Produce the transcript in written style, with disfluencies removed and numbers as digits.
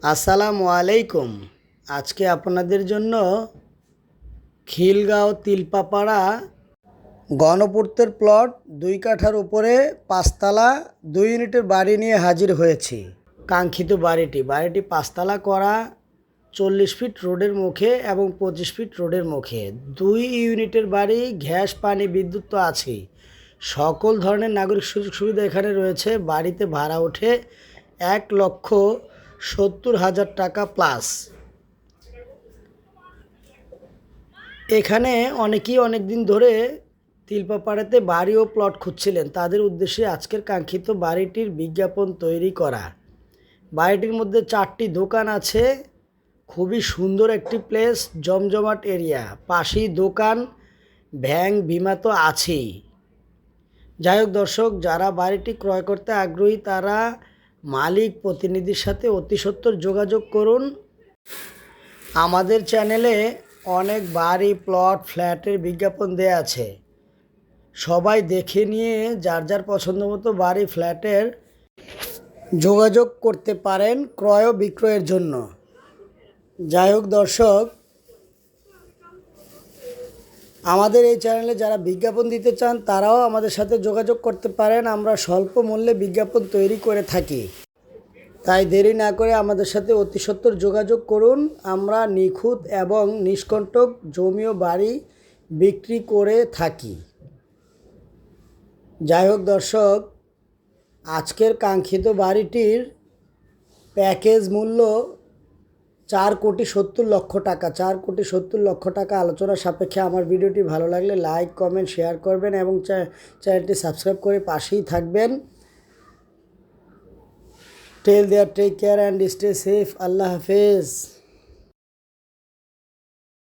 আসসালামু আলাইকুম। আজকে আপনাদের জন্য খিলগাঁও তিলপাপাড়া গণপূর্তের প্লট 2 কাঠার উপরে 5 তলা 2 ইউনিটের বাড়ি নিয়ে হাজির হয়েছি। কাঙ্ক্ষিত বাড়িটি 5 তলা করা, 40 ফিট রোডের মুখে এবং 25 ফিট রোডের মুখে। 2 ইউনিটের বাড়ি, গ্যাস পানি বিদ্যুৎ তো আছেই। সকল ধরনের নাগরিক সুযোগ সুবিধা এখানে রয়েছে। বাড়িতে ভাড়া ওঠে 1,70,000 টাকা প্লাস। এখানে অনেকেই অনেক দিন ধরে তিলপাপাড়াতে বাড়ি ও প্লট খুঁজছিলেন। তাদের উদ্দেশ্যে আজকের কাঙ্ক্ষিত বাড়িটির বিজ্ঞাপন তৈরি করা। বাড়িটির মধ্যে 4টি দোকান আছে। খুবই সুন্দর একটি প্লেস, জমজমাট এরিয়া। পাশেই দোকান, ব্যাংক, বিমা তো আছেই। যাই হোক দর্শক, যারা বাড়িটি ক্রয় করতে আগ্রহী তারা মালিক প্রতিনিধির সাথে অতি সত্বর যোগাযোগ করুন। আমাদের চ্যানেলে অনেক বাড়ি, প্লট, ফ্ল্যাটের বিজ্ঞাপন দেয়া আছে। সবাই দেখে নিয়ে যার যার পছন্দ মতো বাড়ি, ফ্ল্যাটের যোগাযোগ করতে পারেন ক্রয় ও বিক্রয়ের জন্য। যাই হোক দর্শক, আমাদের এই চ্যানেলে যারা বিজ্ঞাপন দিতে চান তারাও আমাদের সাথে যোগাযোগ করতে পারেন। আমরা স্বল্প মূল্যে বিজ্ঞাপন তৈরি করে থাকি। তাই দেরি না করে আমাদের সাথে অতি সত্বর যোগাযোগ করুন। আমরা নিখুঁত এবং নিষ্কণ্টক জমি ও বাড়ি বিক্রি করে থাকি। যাই হোক দর্শক, আজকের কাঙ্ক্ষিত বাড়িটির প্যাকেজ মূল্য 4,70,00,000 টাকা। 4,70,00,000 টাকা। আলোচনা সাপেক্ষে আমার ভিডিওটি ভালো লাগলে লাইক, কমেন্ট, শেয়ার করবেন এবং চ্যানেলটি সাবস্ক্রাইব করে পাশেই থাকবেন। Tell there, take care and stay safe. আল্লাহ হাফেজ।